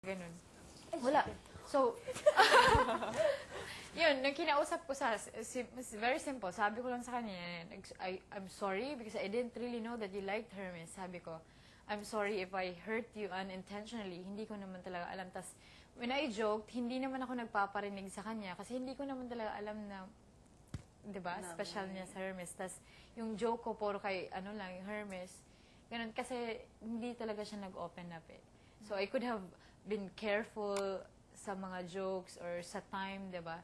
Ganun. Wala. So, yun, nang kinausap ko very simple. Sabi ko lang sa kanya, I'm sorry because I didn't really know that you liked Hermes. Sabi ko, I'm sorry if I hurt you unintentionally. Hindi ko naman talaga alam. Tas, when I joked, hindi naman ako nagpaparinig sa kanya kasi hindi ko naman talaga alam na, di ba, special niya sa Hermes. Tas, yung joke ko, puro kay, yung Hermes. Ganun, kasi hindi talaga siya nag-open up eh. So, I could have been careful sa mga jokes or sa time, di ba?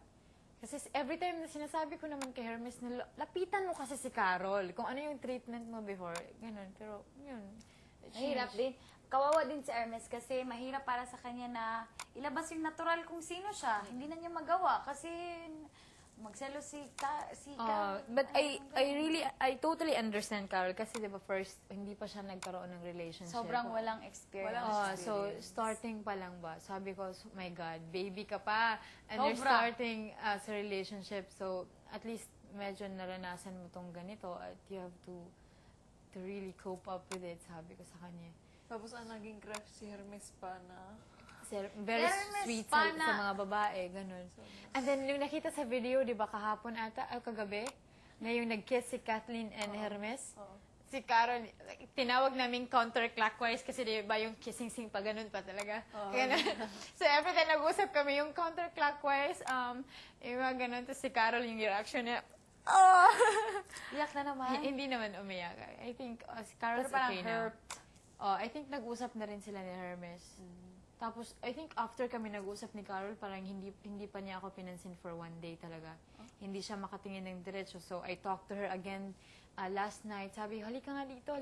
Kasi every time na sinasabi ko naman kay Hermes na lapitan mo kasi si Carol. Kung ano yung treatment mo before, ganun. Pero, yun. Mahirap din. Kawawa din si Hermes kasi mahirap para sa kanya na ilabas yung natural kung sino siya. Hindi na niya magawa kasi magselo si Carol. But I totally understand Carol kasi diba first, hindi pa siya nagkaroon ng relationship. Sobrang walang experience. So, starting pa lang ba? Sabi ko, oh my God, baby ka pa. And you're Sobra. starting sa relationship. So, at least medyo naranasan mo tong ganito at you have to really cope up with it, sabi ko sa kanya. Tapos ang naging crush si Hermes pa na... Very Hermes sweet pa sa mga babae, ganun. And then, yung nakita sa video, di ba, kahapon ata, kagabi, na yung nag-kiss si Kathleen and Hermes, si Carol, tinawag namin counterclockwise kasi di ba yung kissing scene pa, ganun pa talaga. So, every time nag-usap kami, yung counterclockwise, yung mga ganun, tapos si Carol, yung reaction niya, Iyak na naman. hindi naman umiyak. I think, si Carol's Pero parang okay na. hurt. I think nag-usap na rin sila ni Hermes. Tapos, I think after kami nag-usap ni Carol, parang hindi pa niya ako pinansin for one day talaga. Hindi siya makatingin ng diretso. So, I talked to her again last night. Sabi, halika nga dito.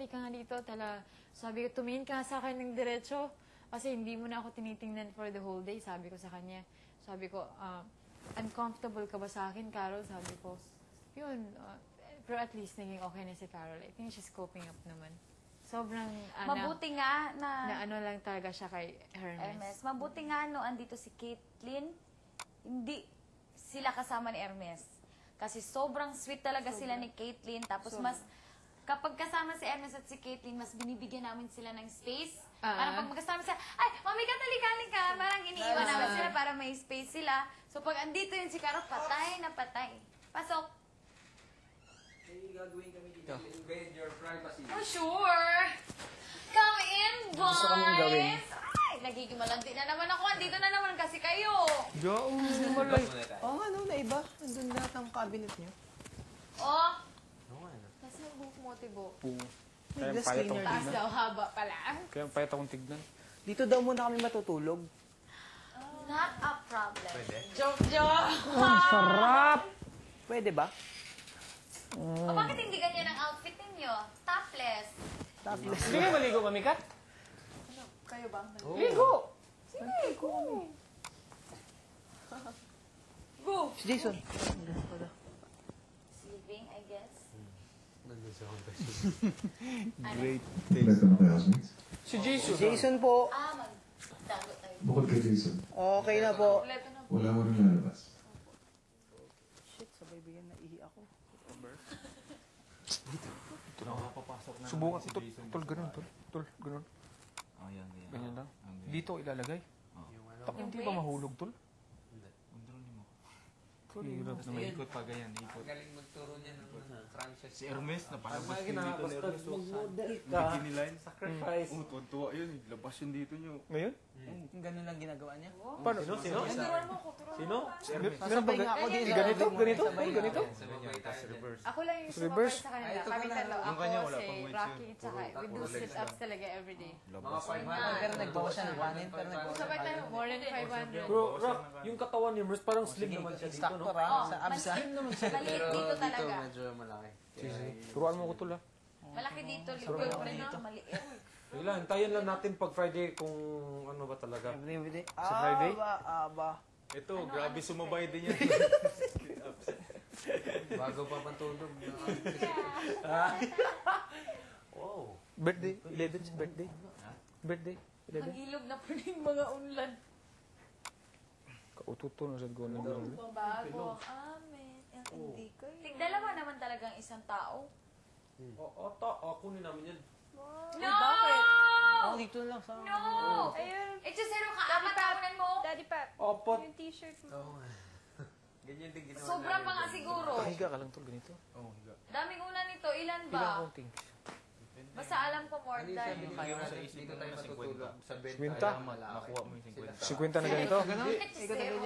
Sabi ko, tumingin ka nga sa akin ng diretso. Kasi hindi mo na ako tinitingnan for the whole day. Sabi ko sa kanya. Sabi ko, uncomfortable ka ba sa akin, Carol? Sabi ko, yun. Pero at least naging okay na si Carol. I think she's coping up naman. Sobrang, Mabuti nga na lang talaga siya kay Hermes. Mabuti nga andito si Caitlyn, hindi sila kasama ni Hermes. Kasi sobrang sweet talaga sila ni Caitlyn. Tapos kapag kasama si Hermes at si Caitlyn, mas binibigyan namin sila ng space. Parang pag magkasama sila, ay, mami ka, talika. Parang iniiwan namin sila para may space sila. So pag andito yun si Carol, patay na patay. Pasok. Gagawin kami dito. Invade your privacy. Oh, sure. Come in, boys. Gusto kami gawin. Ay, nagigimalandi na naman ako. Andito na naman kasi kayo. Malay. na iba. Nandun lahat ng cabinet niyo. Oh. Kasi yung buhok mo, Tibo. Kaya Glass payat cleaner. Taas daw, haba pala. Kaya payat akong tignan. Dito daw muna kami matutulog. Not a problem. Joke! Sarap! Pwede ba? O bakit hindi ganyan ang outfit ninyo? Topless. Topless. Sige, maligo kami, Kat. Kayo ba? Ligo! Sige, go. Go. Si Jason. Sleeping, I guess. Great. Si Jason. Jason po. Magdago tayo. Bukod kay Jason, Okay na po. Kompleto na. wala mo rin lalabas. Shit, sabay bigyan na ihi ako. Ito na papapasok na. Subukan ko, tol, ganun, tol, ganun. Oh, yan. Ganyan lang. Dito ilalagay. Tak, hindi ba mahulog, tol? Undronin mo. Hirap Tapos naman. maikot pa ganyan, ikot. Galing magturo niya ng Frances. Si Hermes, Ang napalabas mga yun dito ni kinakabas Hermes. model ka. Bikini line. Sacrifice. Tuwa yun. Labas yun dito niyo. Ngayon? Yung ganun lang ginagawa niya. Paano? Sino? Sino? Meron ba nga ako din. ganito? Ganito? Sabay nga. Ganito? Tapos reverse. Ako lang yung Reverse. sumabay sa kanila. ito Kami pala. talo. Yung Ako, kanya, wala pang si weights Rocky, yun. tsaka we do Puro legs sit-ups talaga everyday. Labas. Pero nagbawas siya ng 1 pero nagbawas Sabay tayo, more than 500. Bro, Rock, yung katawan ni Merce parang slim naman siya dito, no? Instructor ha, sa absa. Maliit dito talaga. medyo malaki. Turuan mo ko, tol, ah. Malaki dito. Likod pa rin dito. Maliit. Sige lang, hintayin lang natin pag Friday kung ano ba talaga. Every day. Sa Friday? Aba. Ito, grabe sumabay din yan. Bago pa pantulog. Wow. Birthday? 11's birthday? Birthday? 11? Ang ilog na po yung mga unlan. Kaututo na sa gawin ng mga. Bago. Amen. Hindi kayo. Tigdalawa naman talagang isang tao. Kunin namin yan. No! Ako dito lang sa... No! Ayun. Eh, just zero ka. Dapat apat. Yung t-shirt mo. Oo nga. Ganyan din ginawa Sobra pa nga siguro. Higa ka lang tol, ganito. Oo, higa. Daming una nito. Ilan Ilang ba? counting? Basta alam ko more Ano yung than. sabi nila Kaya mo sa natin, isip dito mo tayo na matutulog sa bed. 50? tayo malaki. Nakuha mo yung 50. Sila 50 na ganito?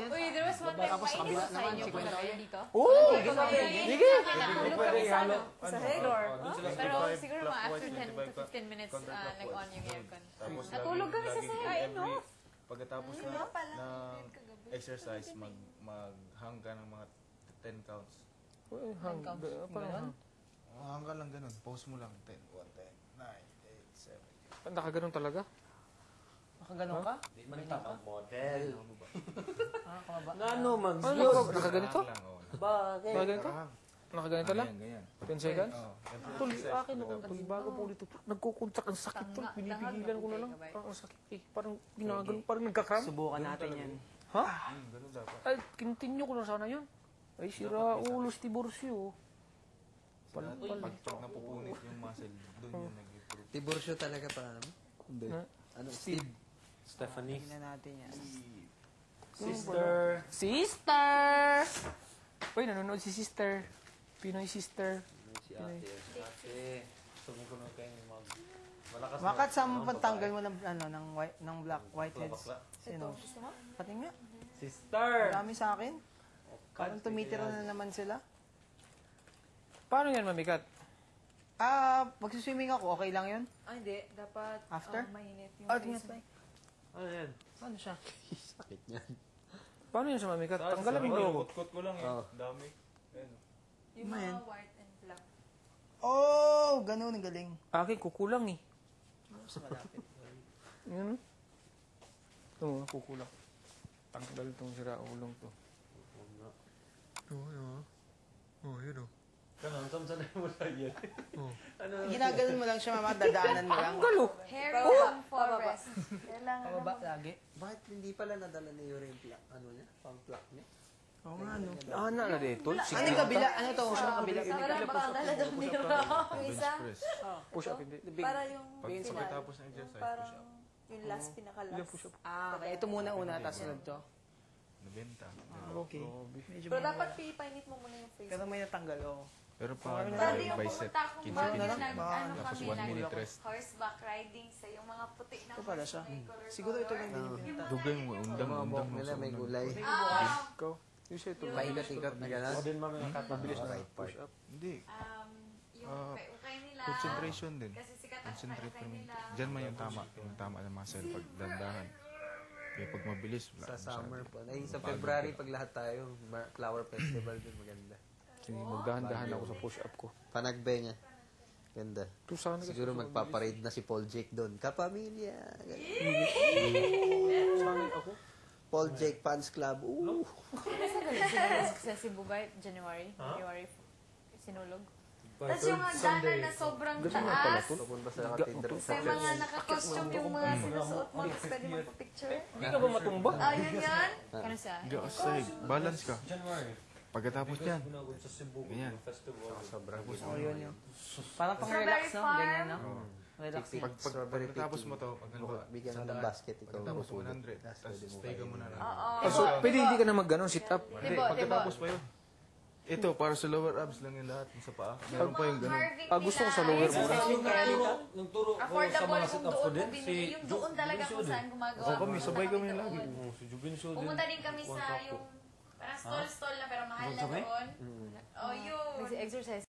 Uy, there was one time Tapos sa kabila mainit sa naman, inyo si kung Kwento. kayo dito. Oo! Sige! Natulog Pwede kami sa ihalo. ano, sa floor. doon sila Pero 25 siguro mga after 10 to 25 15 minutes, like on yung aircon. Tapos Natulog kami sa sahig. Ay, no. Pagkatapos ng exercise, maghang ka ng mga 10 counts. Parang Hanggang lang ganun. Pause mo lang. 10, 1, 10, 9, 8, 7. nakaganon talaga. Nakaganon ka? Model. Nakakababa. Nga no, mag Ano nakaganito? Lang, oh. Bakit? Nakaganito? Nakaganito lang? Ganyan. 10 seconds? Oh, every Tol, exercise, akin ako, tol, bago po ulit ito. Nagkukontak ang sakit, tol. Pinipigilan ko na lang. Parang ang sakit eh. Parang ginagano, parang nagkakram. Subukan natin yan. Ha? ganun dapat. Ay, continue ko na sana yun. Ay, sira ulo si Tiborcio. Pag napupunit yung muscle, doon yung nag-improve. Tiborcio talaga pa. Hindi. Ano? Steve. Stephanie. Tingnan natin yan. Sister. Sister! Uy, nanonood si Sister. Pinoy Sister. Si ate. Ate. Sumusunod kayo mag... Malakas Bakit sa pantanggal mo ng ano ng black whiteheads? Bakla. Sino? Pati nga. Sister! Dami sa akin. Parang tumitira na naman sila. Paano yan, mamikat? Pag-swimming ako, okay lang yun? Ah, hindi. Dapat After? mainit yung Ah, face tingnan mo. tayo. Ano yan? Ano siya? Sakit niyan. Paano yan sa mamikat? Tanggalan mo yung logo. Kutkot ko lang Oh. Dami. Yung Man. mga white and black. Oh, ganun, ang galing. Akin, kukulang eh. Sa malapit. Yan. Ito mo, kukulang. Tanggal itong sira ulong to. Oh, yun o. Ganun, samsanay mo sa yan. Ginaganon mo lang siya, mama. Dadaanan mo lang. Tanggal o. Hair from forest. Kailangan Pababa lagi. Bakit hindi pala nadala ni Yuri yung plak? Ano niya? Pang plak niya? Oo nga, no. Ana na dito. Ano yung kabila? Ano to? Sa kabila. Wala baka dala daw ni Yung isa, Press. Push up, hindi. Para yung Pagkatapos ng yung exercise, parang push up. yung last pinaka-last. Push up. Okay, ito muna tapos sunod to. Nabenta. Okay. Medyo Pero may- dapat pipainit mo muna yung face. Pero may natanggal, oh. Pero pag dati yung bicep, pumunta akong 15 bago minutes. nag-ano Tapos kami, 1 minute rest. horseback riding sa yung mga puti na Ito pala horse siya. may color. Siguro ito lang binibenta. Dugay mo, undang, Mga undang buhok mo nila sa may undang. gulay. Ikaw. Yung siya ito. Paikot-ikot na gano'n. Ako din mami nakata. Mabilis na. Right part. Push up. Hindi. Yung ukay nila. Concentration din. Kasi sikat ang Concentrate ukay mo. nila. Diyan man yung tama ng muscle pag dandahan. Kaya pag mabilis, wala Sa masyado. summer po. Ay, sa February, pag lahat tayo, flower festival din maganda. Sige, magdahan-dahan ako sa push up ko. Panagbe niya. Ganda. Ito sana kasi. Siguro magpaparade na si Paul Jake doon. Kapamilya. Sana ako. Paul Jake Fans Club. Ooh. Sa Cebu ba, January? February, sinulog. Tapos yung hagdanan na sobrang taas. Papunta sa cathedral. May mga naka-costume yung mga sinusuot mo. Tapos pwede magpa-picture. Hindi ka ba matumba? Ayun yan. Kano siya? Hindi ako sahig. Balance ka. January. Pagkatapos yan. Gunagod sa Cebu. Ganyan. Festival. Sobrang Oh, yun yun. Parang pang Strawberry relax, no? farm. Ganyan, no? Relax. Pagkatapos mo to, pag bigyan ka ng basket, ikaw. Pagkatapos 100, tapos stay ka muna lang. Oo. So, pwede hindi ka na mag-ganon, sit up. Hindi, pagkatapos pa yun. Ito, para sa lower abs lang yung lahat sa paa. Meron pa yung ganun. Gusto ko sa lower muna. Yung turo ko sa Affordable mga kung sit-up ko doon mo din. binili. Yung doon talaga kung saan gumagawa. Oo, kami, sabay kami lagi. Si Jubin Show din. Pumunta din kkami sa yung parang stall-stall na pero mahal na doon. Oh, yun. Nag-exercise